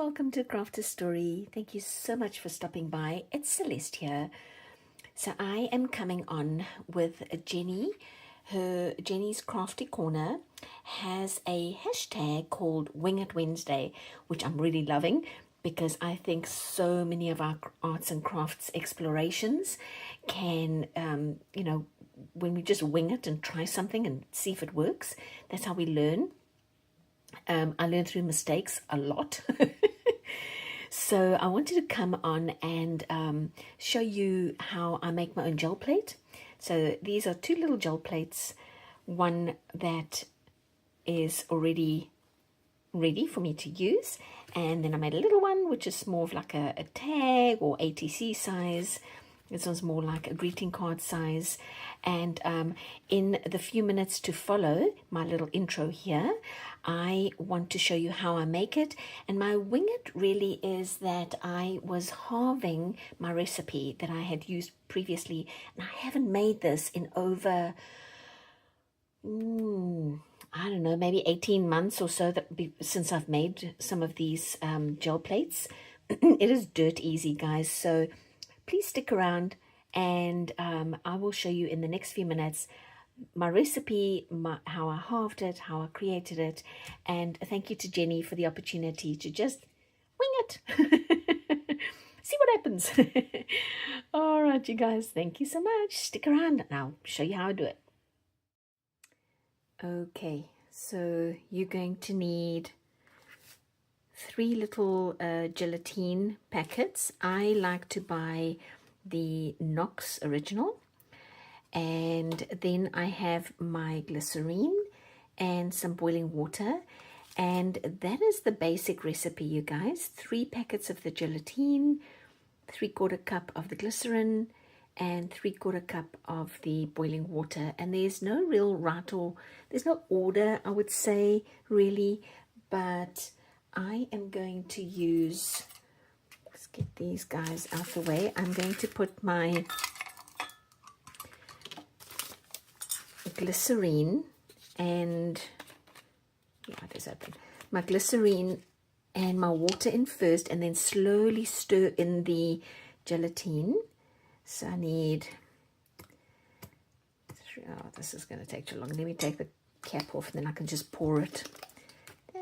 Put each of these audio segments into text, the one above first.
welcome to Crafter's Story. Thank you so much for stopping by. It's Celeste here. So I am coming on with Jenny. Jenny's Crafty Corner has a hashtag called Wing It Wednesday, which I'm really loving because I think so many of our arts and crafts explorations can, when we just wing it and try something and see if it works, that's how we learn. I learn through mistakes a lot. So I wanted to come on and show you how I make my own gel plate. So these are two little gel plates, one that is already ready for me to use, and then I made a little one which is more of like a tag or ATC size. This one's more like a greeting card size. And in the few minutes to follow my little intro here, I want to show you how I make it. And my wing it really is that I was halving my recipe that I had used previously. And I haven't made this in over, I don't know, maybe 18 months or so since I've made some of these gel plates. It is dirt easy, guys. So please stick around and I will show you in the next few minutes my recipe, how I halved it, how I created it. And thank you to Jenny for the opportunity to just wing it. See what happens. All right, you guys, thank you so much. Stick around and I'll show you how I do it. Okay, so you're going to need 3 little gelatine packets. I like to buy the Knox original, and then I have my glycerin and some boiling water, and that is the basic recipe, you guys. 3 packets of the gelatine, 3/4 cup of the glycerin, and 3/4 cup of the boiling water. And there's no real right or there's no order, I would say, really, but I am going to use, let's get these guys out the way. I'm going to put my glycerin and, it is open, my glycerin and my water in first, and then slowly stir in the gelatine. So I need, this is going to take too long. Let me take the cap off and then I can just pour it.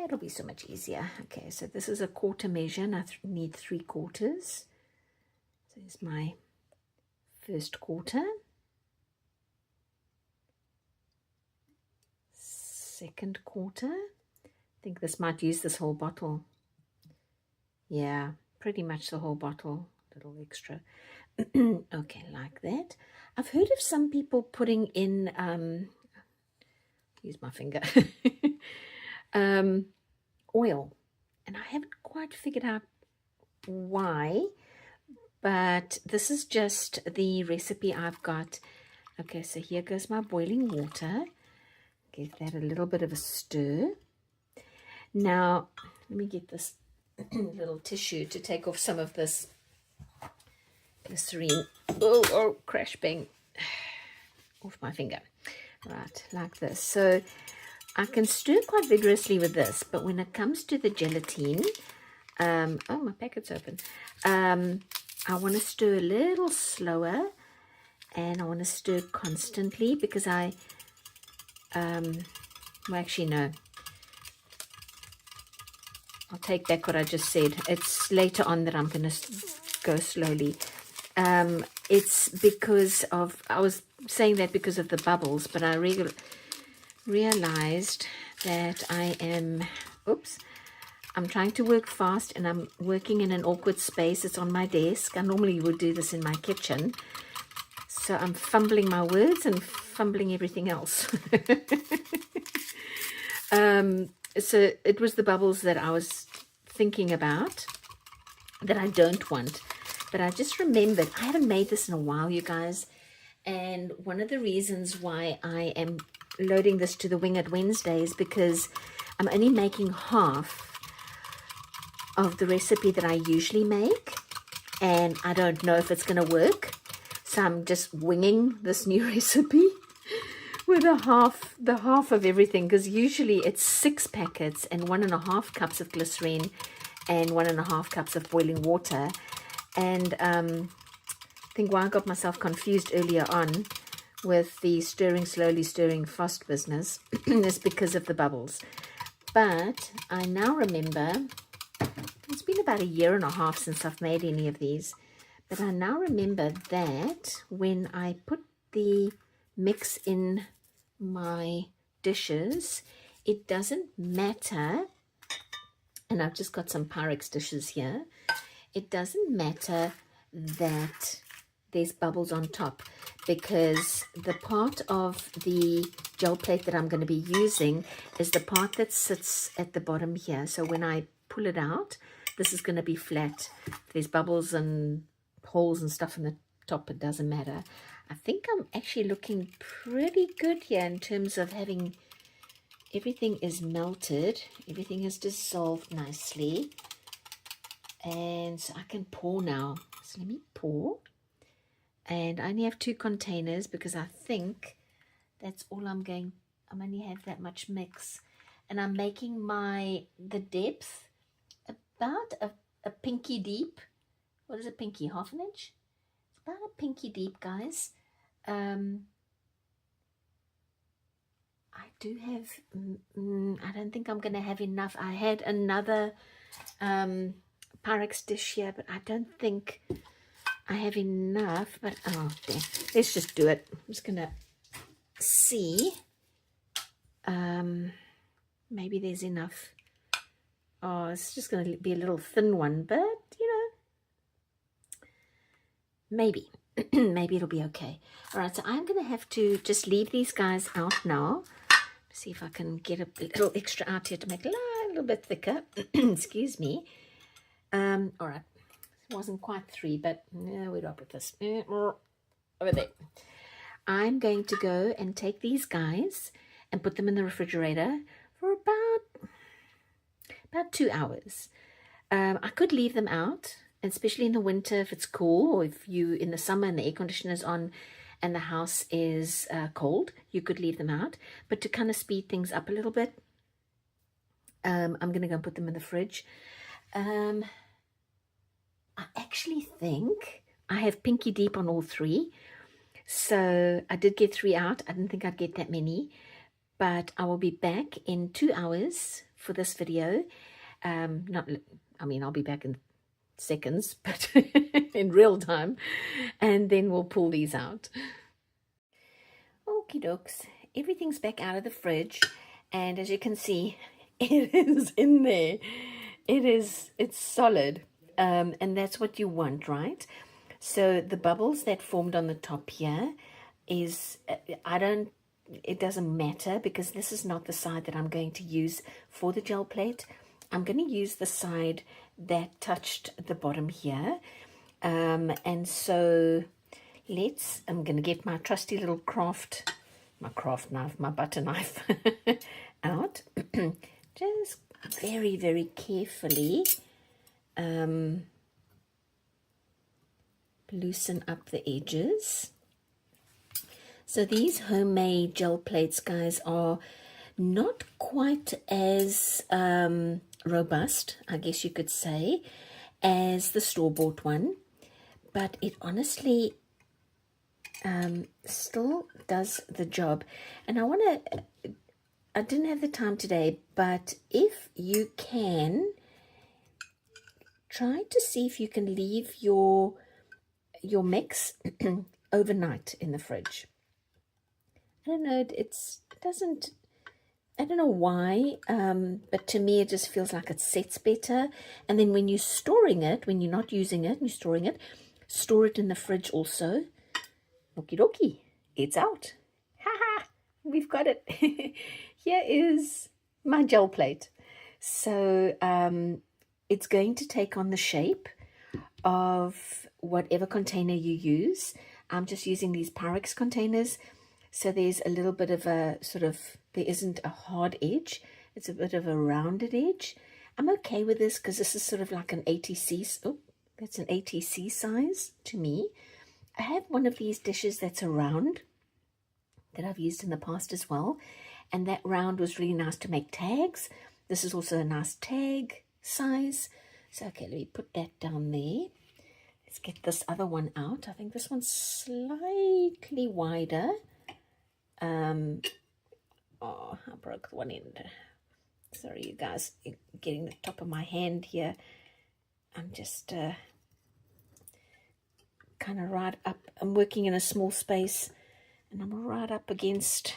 It'll be so much easier. Okay, so this is a quarter measure and I need 3/4. So here's my first quarter, second quarter. I think this might use this whole bottle. Yeah, pretty much the whole bottle, a little extra. Okay, like that. I've heard of some people putting in, use my finger, oil, and I haven't quite figured out why, but this is just the recipe I've got. Okay, so here goes my boiling water. Give that a little bit of a stir. Now let me get this little tissue to take off some of this glycerine. Oh, crash, bang, off my finger. Right, like this. So I can stir quite vigorously with this, but when it comes to the gelatine, oh, my packet's open. I want to stir a little slower, and I want to stir constantly because well, actually, no. I'll take back what I just said. It's later on that I'm going to go slowly. It's because of, I was saying that because of the bubbles, but I realized that I am, I'm trying to work fast and I'm working in an awkward space. It's on my desk. I normally would do this in my kitchen. So I'm fumbling my words and fumbling everything else. So it was the bubbles that I was thinking about that I don't want. But I just remembered, I haven't made this in a while, you guys. And one of the reasons why I am loading this to the Wing It Wednesday is because I'm only making half of the recipe that I usually make. And I don't know if it's going to work. So I'm just winging this new recipe with the half of everything, because usually it's 6 packets and 1.5 cups of glycerin and 1.5 cups of boiling water. And I think why I got myself confused earlier on with the slowly stirring frost business is because of the bubbles. But I now remember, it's been about 1.5 years since I've made any of these, but I now remember that when I put the mix in my dishes, it doesn't matter, and I've just got some Pyrex dishes here, it doesn't matter that there's bubbles on top, because the part of the gel plate that I'm going to be using is the part that sits at the bottom here. So when I pull it out, this is going to be flat. If there's bubbles and holes and stuff in the top, it doesn't matter. I think I'm actually looking pretty good here in terms of having everything is melted, everything is dissolved nicely, and so I can pour now. So let me pour. And I only have 2 containers because I think that's all I'm only have that much mix. And I'm making the depth about a pinky deep. What is a pinky? 1/2 inch? It's about a pinky deep, guys. I do have, I don't think I'm going to have enough. I had another Pyrex dish here, but I don't think I have enough. But oh damn, let's just do it. I'm just gonna see, maybe there's enough. Oh, it's just gonna be a little thin one, but you know, maybe maybe it'll be okay. All right, so I'm gonna have to just leave these guys out now. See if I can get a little extra out here to make it a little bit thicker. Excuse me. All right. Wasn't quite 3, but we're up with this. Over there. I'm going to go and take these guys and put them in the refrigerator for about 2 hours. I could leave them out, especially in the winter if it's cool, or if you in the summer and the air conditioner's on and the house is cold, you could leave them out. But to kind of speed things up a little bit, I'm going to go and put them in the fridge. I actually think I have pinky deep on all 3. So I did get 3 out. I didn't think I'd get that many. But I will be back in 2 hours for this video. I'll be back in seconds, but in real time. And then we'll pull these out. Okie dokes. Everything's back out of the fridge. And as you can see, it is in there. It's solid. And that's what you want, right? So the bubbles that formed on the top here is, it doesn't matter because this is not the side that I'm going to use for the gel plate. I'm going to use the side that touched the bottom here. And so I'm going to get my trusty little craft knife, my butter knife out. Just very, very carefully loosen up the edges. So these homemade gel plates, guys, are not quite as robust, I guess you could say, as the store-bought one, but it honestly still does the job. And I didn't have the time today, but if you can, try to see if you can leave your mix overnight in the fridge. I don't know, I don't know why, but to me it just feels like it sets better. And then when you're storing it, when you're not using it and you're storing it, store it in the fridge also. Okie dokie, it's out. Ha! We've got it. Here is my gel plate. So it's going to take on the shape of whatever container you use. I'm just using these Pyrex containers. So there's a little bit of a there isn't a hard edge. It's a bit of a rounded edge. I'm okay with this because this is sort of like an ATC. Oh, that's an ATC size to me. I have one of these dishes that's a round that I've used in the past as well. And that round was really nice to make tags. This is also a nice tag size. So, okay, let me put that down there. Let's get this other one out. I think this one's slightly wider. Oh, I broke one end. Sorry, you guys, getting the top of my hand here. I'm just kind of right up. I'm working in a small space, and I'm right up against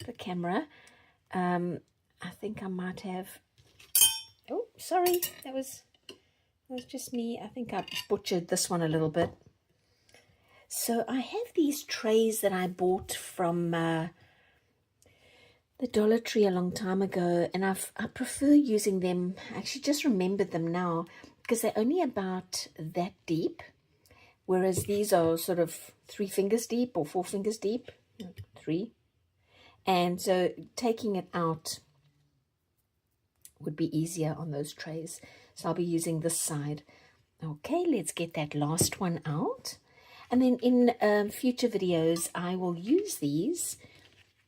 the camera. I think I might have... Oh, sorry, that was just me. I think I butchered this one a little bit. So I have these trays that I bought from the Dollar Tree a long time ago, and I prefer using them. I actually just remembered them now because they're only about that deep, whereas these are sort of 3 fingers deep or 4 fingers deep. 3. And so taking it out would be easier on those trays. So I'll be using this side. Okay, let's get that last one out. And then in future videos, I will use these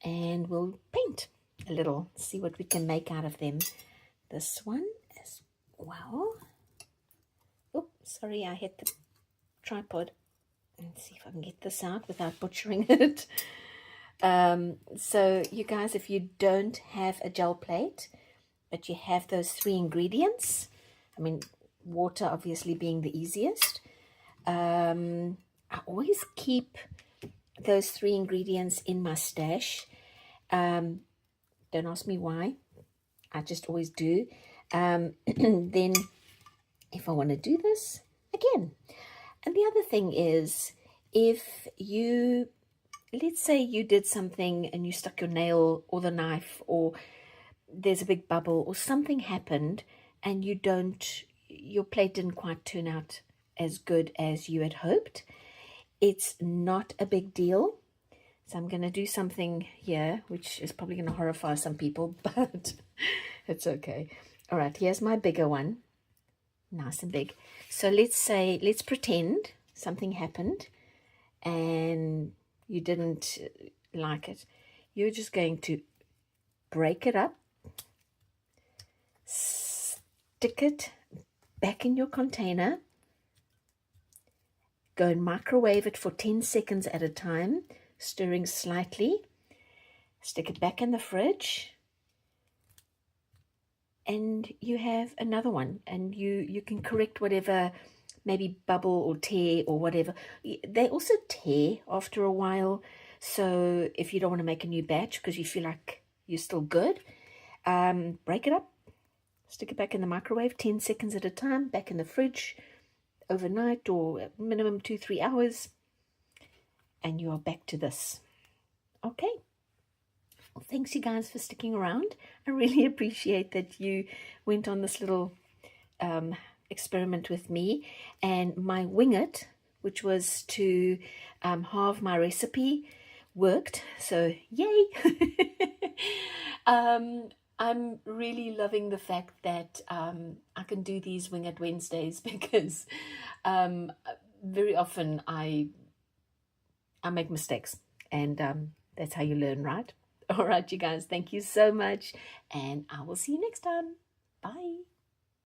and we'll paint a little, see what we can make out of them. This one as well. Oh, sorry, I hit the tripod. Let's see if I can get this out without butchering it. So you guys, if you don't have a gel plate, but you have those 3 ingredients, I mean, water obviously being the easiest, I always keep those 3 ingredients in my stash. Don't ask me why. I just always do. Then if I want to do this again. And the other thing is, if you, let's say you did something and you stuck your nail or the knife, or there's a big bubble or something happened and your plate didn't quite turn out as good as you had hoped, it's not a big deal. So I'm going to do something here, which is probably going to horrify some people, but it's okay. All right, here's my bigger one. Nice and big. So let's pretend something happened and you didn't like it. You're just going to break it up, stick it back in your container, go and microwave it for 10 seconds at a time, stirring slightly, stick it back in the fridge, and you have another one, and you can correct whatever, maybe bubble or tear or whatever. They also tear after a while, so if you don't want to make a new batch because you feel like you're still good, break it up, stick it back in the microwave 10 seconds at a time, back in the fridge overnight or minimum 2-3 hours, and you are back to this. Okay. Well, thanks you guys for sticking around. I really appreciate that you went on this little experiment with me. And my wing it, which was to halve my recipe, worked. So yay! I'm really loving the fact that I can do these Wing It Wednesdays because very often I make mistakes, and that's how you learn, right? All right, you guys, thank you so much, and I will see you next time. Bye.